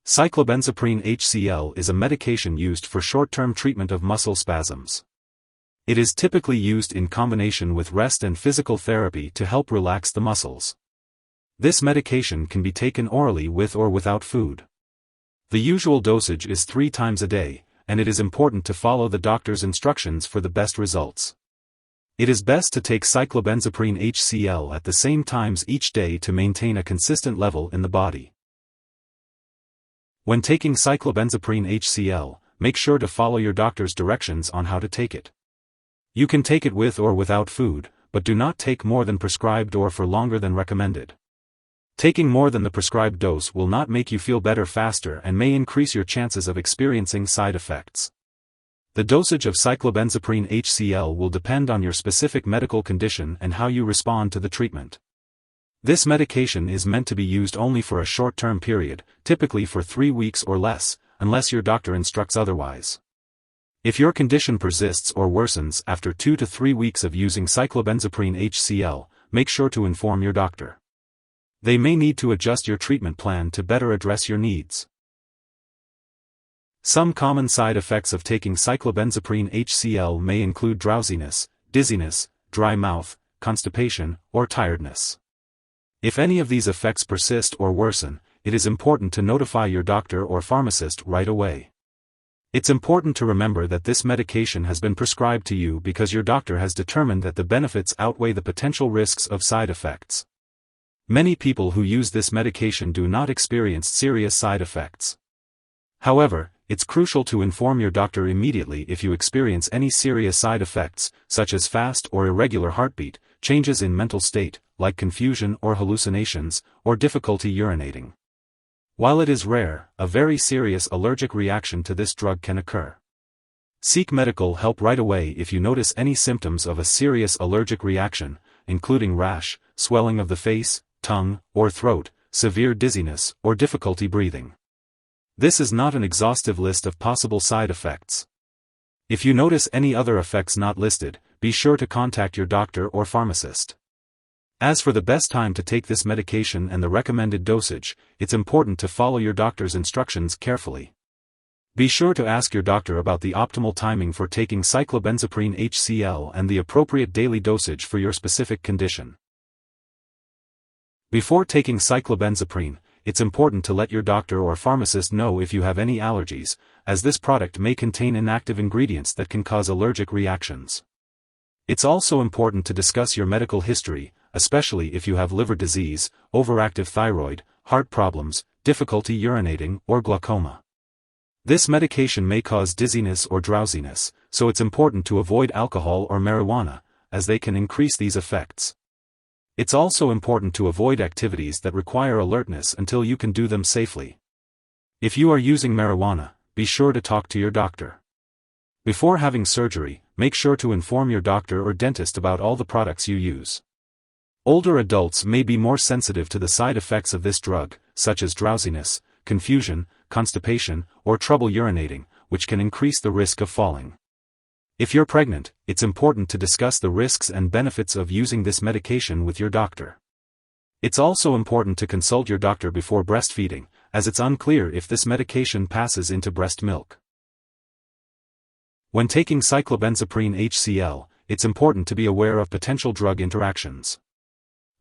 Cyclobenzaprine Hcl is a medication used for short-term treatment of muscle spasms. It is typically used in combination with rest and physical therapy to help relax the muscles. This medication can be taken orally with or without food. The usual dosage is 3 times a day, and it is important to follow the doctor's instructions for the best results. It is best to take cyclobenzaprine Hcl at the same times each day to maintain a consistent level in the body. When taking cyclobenzaprine Hcl, make sure to follow your doctor's directions on how to take it. You can take it with or without food, but do not take more than prescribed or for longer than recommended. Taking more than the prescribed dose will not make you feel better faster and may increase your chances of experiencing side effects. The dosage of cyclobenzaprine Hcl will depend on your specific medical condition and how you respond to the treatment. This medication is meant to be used only for a short-term period, typically for 3 weeks or less, unless your doctor instructs otherwise. If your condition persists or worsens after 2 to 3 weeks of using cyclobenzaprine Hcl, make sure to inform your doctor. They may need to adjust your treatment plan to better address your needs. Some common side effects of taking cyclobenzaprine Hcl may include drowsiness, dizziness, dry mouth, constipation, or tiredness. If any of these effects persist or worsen, it is important to notify your doctor or pharmacist right away. It's important to remember that this medication has been prescribed to you because your doctor has determined that the benefits outweigh the potential risks of side effects. Many people who use this medication do not experience serious side effects. However, it's crucial to inform your doctor immediately if you experience any serious side effects, such as fast or irregular heartbeat, changes in mental state, like confusion or hallucinations, or difficulty urinating. While it is rare, a very serious allergic reaction to this drug can occur. Seek medical help right away if you notice any symptoms of a serious allergic reaction, including rash, swelling of the face, tongue, or throat, severe dizziness, or difficulty breathing. This is not an exhaustive list of possible side effects. If you notice any other effects not listed, be sure to contact your doctor or pharmacist. As for the best time to take this medication and the recommended dosage, it's important to follow your doctor's instructions carefully. Be sure to ask your doctor about the optimal timing for taking cyclobenzaprine Hcl and the appropriate daily dosage for your specific condition. Before taking cyclobenzaprine, it's important to let your doctor or pharmacist know if you have any allergies, as this product may contain inactive ingredients that can cause allergic reactions. It's also important to discuss your medical history, especially if you have liver disease, overactive thyroid, heart problems, difficulty urinating, or glaucoma. This medication may cause dizziness or drowsiness, so it's important to avoid alcohol or marijuana, as they can increase these effects. It's also important to avoid activities that require alertness until you can do them safely. If you are using marijuana, be sure to talk to your doctor. Before having surgery, make sure to inform your doctor or dentist about all the products you use. Older adults may be more sensitive to the side effects of this drug, such as drowsiness, confusion, constipation, or trouble urinating, which can increase the risk of falling. If you're pregnant, it's important to discuss the risks and benefits of using this medication with your doctor. It's also important to consult your doctor before breastfeeding, as it's unclear if this medication passes into breast milk. When taking cyclobenzaprine Hcl, it's important to be aware of potential drug interactions.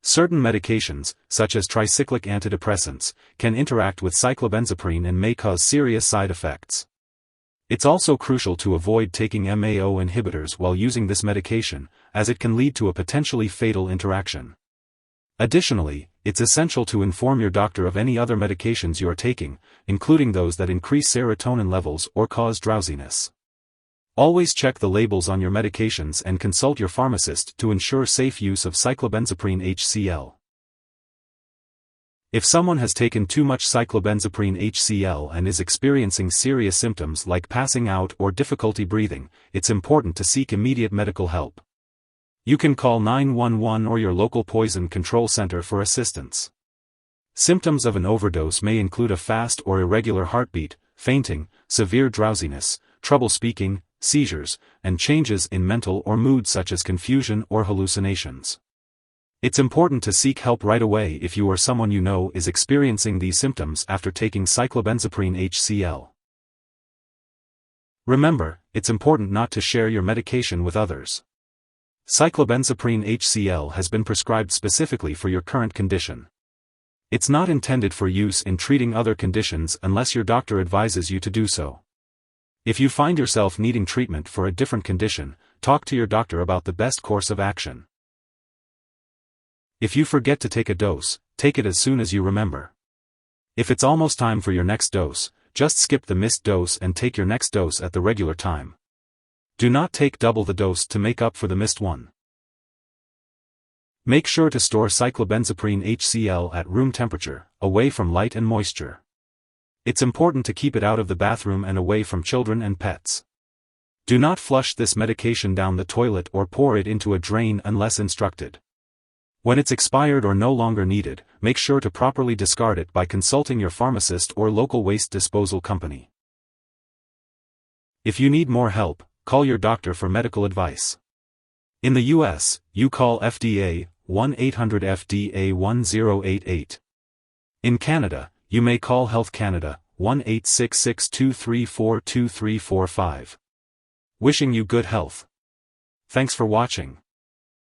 Certain medications, such as tricyclic antidepressants, can interact with cyclobenzaprine and may cause serious side effects. It's also crucial to avoid taking MAO inhibitors while using this medication, as it can lead to a potentially fatal interaction. Additionally, it's essential to inform your doctor of any other medications you are taking, including those that increase serotonin levels or cause drowsiness. Always check the labels on your medications and consult your pharmacist to ensure safe use of cyclobenzaprine Hcl. If someone has taken too much cyclobenzaprine Hcl and is experiencing serious symptoms like passing out or difficulty breathing, it's important to seek immediate medical help. You can call 911 or your local poison control center for assistance. Symptoms of an overdose may include a fast or irregular heartbeat, fainting, severe drowsiness, trouble speaking, seizures, and changes in mental or mood such as confusion or hallucinations. It's important to seek help right away if you or someone you know is experiencing these symptoms after taking cyclobenzaprine HCl. Remember, it's important not to share your medication with others. Cyclobenzaprine HCl has been prescribed specifically for your current condition. It's not intended for use in treating other conditions unless your doctor advises you to do so. If you find yourself needing treatment for a different condition, talk to your doctor about the best course of action. If you forget to take a dose, take it as soon as you remember. If it's almost time for your next dose, just skip the missed dose and take your next dose at the regular time. Do not take double the dose to make up for the missed one. Make sure to store cyclobenzaprine HCl at room temperature, away from light and moisture. It's important to keep it out of the bathroom and away from children and pets. Do not flush this medication down the toilet or pour it into a drain unless instructed. When it's expired or no longer needed, make sure to properly discard it by consulting your pharmacist or local waste disposal company. If you need more help, call your doctor for medical advice. In the US, you call FDA, 1-800-FDA-1088. In Canada, you may call Health Canada, 1-866-234-2345. Wishing you good health. Thanks for watching.